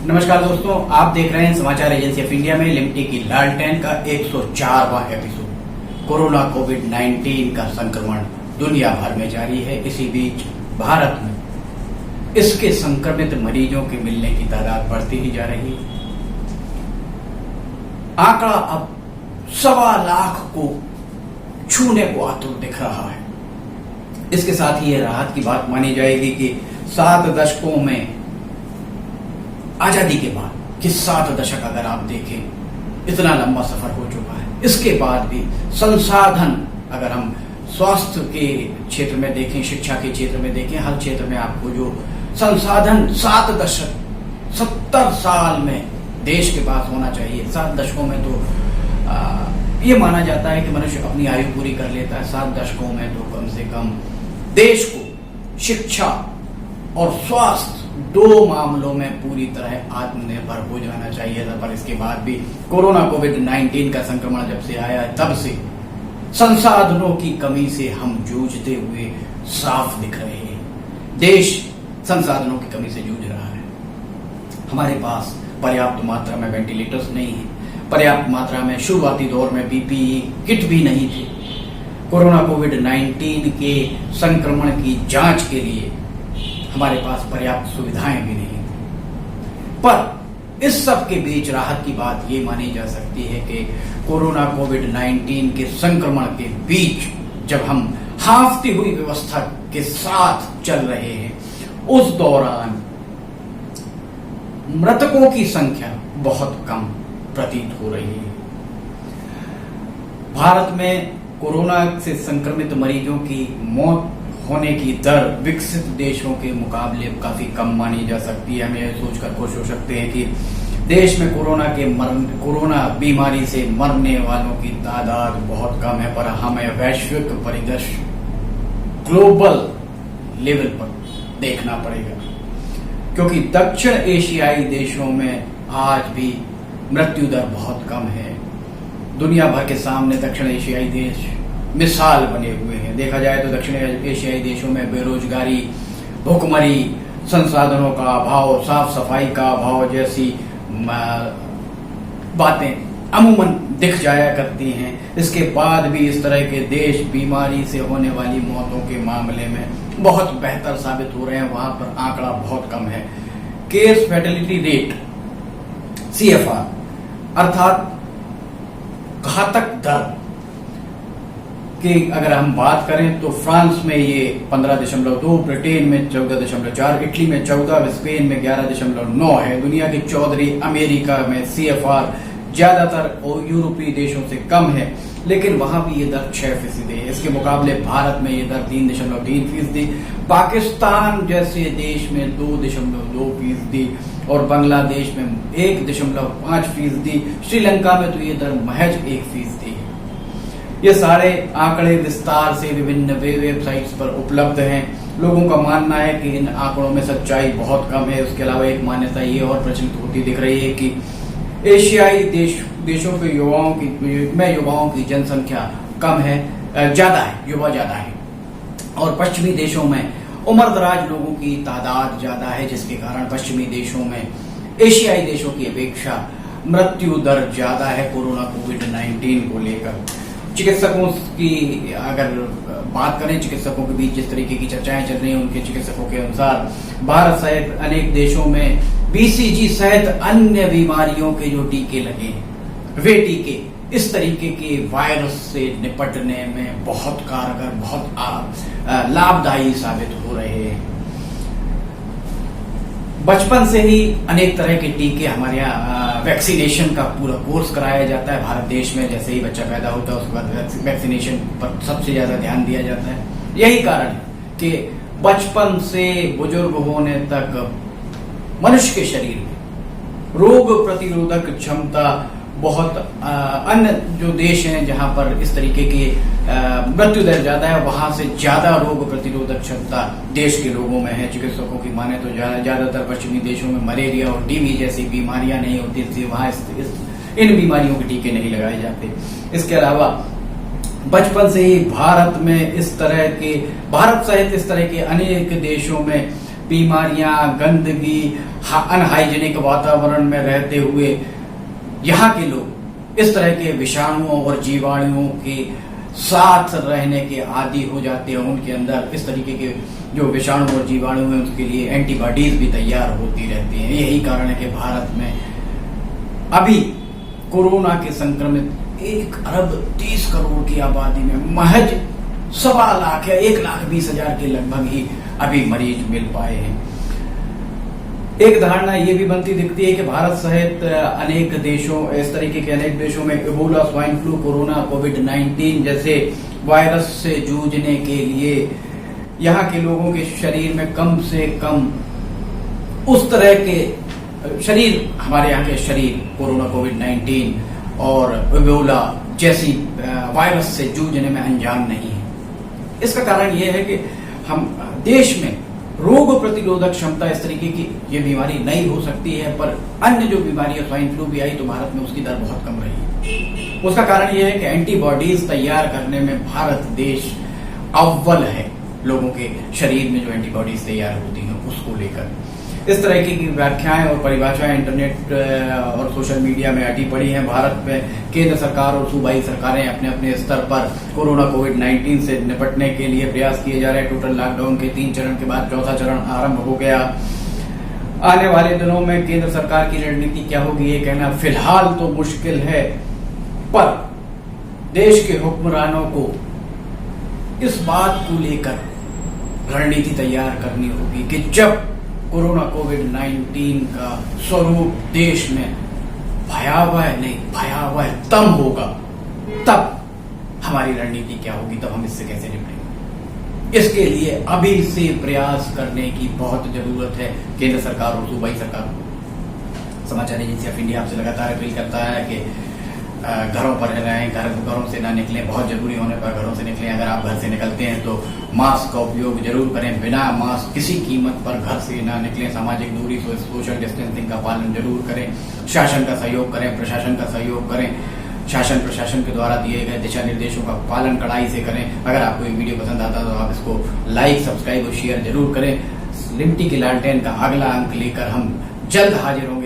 नमस्कार दोस्तों, आप देख रहे हैं समाचार एजेंसी ऑफ इंडिया में लिमटी की लालटेन का 104वां एपिसोड। कोरोना कोविड-19 का संक्रमण दुनिया भर में जारी है। इसी बीच भारत में इसके संक्रमित मरीजों के मिलने की तादाद बढ़ती ही जा रही है। आंकड़ा अब 1.25 लाख को छूने को आतुर दिख रहा है। इसके साथ ही यह राहत की बात मानी जाएगी कि 7 दशकों में आजादी के बाद कि 7 दशक अगर आप देखें, इतना लंबा सफर हो चुका है। इसके बाद भी संसाधन, अगर हम स्वास्थ्य के क्षेत्र में देखें, शिक्षा के क्षेत्र में देखें, हर क्षेत्र में आपको जो संसाधन 7 दशक 70 साल में देश के पास होना चाहिए। 7 दशकों में तो ये माना जाता है कि मनुष्य अपनी आयु पूरी कर लेता है। 7 दशकों में तो कम से कम देश को शिक्षा और स्वास्थ्य 2 मामलों में पूरी तरह आत्मनिर्भर हो जाना चाहिए था। पर इसके बाद भी कोरोना कोविड-19 का संक्रमण जब से आया है, तब से संसाधनों की कमी से हम जूझते हुए साफ दिख रहे हैं। देश संसाधनों की कमी से जूझ रहा है। हमारे पास पर्याप्त मात्रा में वेंटिलेटर्स नहीं है, पर्याप्त मात्रा में शुरुआती दौर में पीपीई किट भी नहीं थी। कोरोना कोविड-19 के संक्रमण की जांच के लिए हमारे पास पर्याप्त सुविधाएं भी नहीं थी। पर इस सब के बीच राहत की बात ये मानी जा सकती है कि कोरोना कोविड-19 के संक्रमण के बीच जब हम हाफती हुई व्यवस्था के साथ चल रहे हैं, उस दौरान मृतकों की संख्या बहुत कम प्रतीत हो रही है। भारत में कोरोना से संक्रमित मरीजों की मौत होने की दर विकसित देशों के मुकाबले काफी कम मानी जा सकती है। हम यह सोचकर खुश हो सकते हैं कि देश में कोरोना बीमारी से मरने वालों की तादाद बहुत कम है, पर हमें वैश्विक परिदृश्य ग्लोबल लेवल पर देखना पड़ेगा, क्योंकि दक्षिण एशियाई देशों में आज भी मृत्यु दर बहुत कम है। दुनिया भर के सामने दक्षिण एशियाई देश मिसाल बने हुए हैं। देखा जाए तो दक्षिण एशियाई देशों में बेरोजगारी, भुखमरी, संसाधनों का अभाव, साफ सफाई का अभाव जैसी बातें अमूमन दिख जाया करती हैं। इसके बाद भी इस तरह के देश बीमारी से होने वाली मौतों के मामले में बहुत बेहतर साबित हो रहे हैं। वहां पर आंकड़ा बहुत कम है। केस फैटेलिटी रेट CFR अर्थात घातक दर कि अगर हम बात करें तो फ्रांस में ये 15.2, ब्रिटेन में 14.4, इटली में 14, स्पेन में 11.9 है। दुनिया के 14 अमेरिका में CFR ज्यादातर यूरोपीय देशों से कम है, लेकिन वहां भी ये दर 6% है। इसके मुकाबले भारत में ये दर 3.3%, पाकिस्तान जैसे देश में 2.2% और बांग्लादेश में 1.5%, श्रीलंका में तो ये दर महज 1% है। ये सारे आंकड़े विस्तार से विभिन्न वेबसाइट्स पर उपलब्ध हैं। लोगों का मानना है कि इन आंकड़ों में सच्चाई बहुत कम है। उसके अलावा एक मान्यता ये और प्रचलित होती दिख रही है कि एशियाई देशों के युवाओं की जनसंख्या कम है, ज्यादा है, युवा ज्यादा है, और पश्चिमी देशों में उम्रदराज लोगों की तादाद ज्यादा है, जिसके कारण पश्चिमी देशों में एशियाई देशों की अपेक्षा मृत्यु दर ज्यादा है कोरोना कोविड-19 को लेकर। चिकित्सकों की अगर बात करें, चिकित्सकों के बीच जिस तरीके की चर्चाएं चल रही हैं, उनके चिकित्सकों के अनुसार भारत सहित अनेक देशों में BCG सहित अन्य बीमारियों के जो टीके लगे हैं, वे टीके इस तरीके के वायरस से निपटने में बहुत कारगर, बहुत लाभदायी साबित हो रहे हैं। बचपन से ही अनेक तरह के टीके हमारे यहाँ वैक्सीनेशन का पूरा कोर्स कराया जाता है। भारत देश में जैसे ही बच्चा पैदा होता है उसके बाद वैक्सीनेशन पर सबसे ज्यादा ध्यान दिया जाता है। यही कारण है कि बचपन से बुजुर्ग होने तक मनुष्य के शरीर में रोग प्रतिरोधक क्षमता बहुत अन्य जो देश हैं जहां पर इस तरीके की मृत्यु दर ज्यादा है, वहां से ज्यादा रोग प्रतिरोधक क्षमता देश के लोगों में है। चिकित्सकों की माने तो ज्यादातर पश्चिमी देशों में मलेरिया और टीबी जैसी बीमारियां नहीं होती थी, वहां इन बीमारियों के टीके नहीं लगाए जाते। इसके अलावा बचपन से ही भारत सहित इस तरह के अनेक देशों में बीमारियां, गंदगी, अनहाइजीनिक वातावरण में रहते हुए यहाँ के लोग इस तरह के विषाणुओं और जीवाणुओं के साथ रहने के आदी हो जाते हैं। उनके अंदर इस तरीके के जो विषाणु और जीवाणु हैं उसके लिए एंटीबॉडीज भी तैयार होती रहती हैं। यही कारण है कि भारत में अभी कोरोना के संक्रमित 1 अरब 30 करोड़ की आबादी में महज 1.25 लाख या 1,20,000 के लगभग ही अभी मरीज मिल पाए हैं। एक धारणा ये भी बनती दिखती है कि भारत सहित अनेक देशों, इस तरीके के अनेक देशों में इबोला, स्वाइन फ्लू, कोरोना, कोविड-19 जैसे वायरस से जूझने के लिए यहाँ के लोगों के शरीर में कम से कम उस तरह के शरीर, हमारे यहाँ के शरीर कोरोना, कोविड-19 और इबोला जैसी वायरस से जूझने में अंजाम नहीं है। इसका कारण यह है कि हम देश में रोग प्रतिरोधक क्षमता, इस तरीके की ये बीमारी नहीं हो सकती है, पर अन्य जो बीमारियां, स्वाइन फ्लू भी आई तो भारत में उसकी दर बहुत कम रही। उसका कारण यह है कि एंटीबॉडीज तैयार करने में भारत देश अव्वल है। लोगों के शरीर में जो एंटीबॉडीज तैयार होती हैं उसको लेकर इस तरह की व्याख्याएं और परिभाषाएं इंटरनेट और सोशल मीडिया में अटी पड़ी हैं। भारत में केंद्र सरकार और सूबाई सरकारें अपने अपने स्तर पर कोरोना, कोविड-19 से निपटने के लिए प्रयास किए जा रहे हैं। टोटल लॉकडाउन के 3 चरण के बाद 4था चरण आरंभ हो गया। आने वाले दिनों में केंद्र सरकार की रणनीति क्या होगी ये कहना फिलहाल तो मुश्किल है, पर देश के हुक्मरानों को इस बात को लेकर रणनीति तैयार करनी होगी कि जब कोरोना, कोविड-19 का स्वरूप देश में भयावहतम होगा, तब हमारी रणनीति क्या होगी, तब हम इससे कैसे निपटेंगे। इसके लिए अभी से प्रयास करने की बहुत जरूरत है केंद्र सरकार और सूबाई सरकार को। समाचार एजेंसी ऑफ इंडिया आपसे लगातार अपील करता है कि घरों पर रहें, घरों से ना निकलें, बहुत जरूरी होने पर घरों से निकलें। अगर आप घर से निकलते हैं तो मास्क का उपयोग जरूर करें, बिना मास्क किसी कीमत पर घर से ना निकलें। सामाजिक दूरी, सोशल डिस्टेंसिंग का पालन जरूर करें। शासन का सहयोग करें, प्रशासन का सहयोग करें। शासन प्रशासन के द्वारा दिए गए दिशा निर्देशों का पालन कड़ाई से करें। अगर आपको ये वीडियो पसंद आता है तो आप इसको लाइक, सब्सक्राइब और शेयर जरूर करें। लिमटी के लालटेन का अगला अंक लेकर हम जल्द हाजिर होंगे।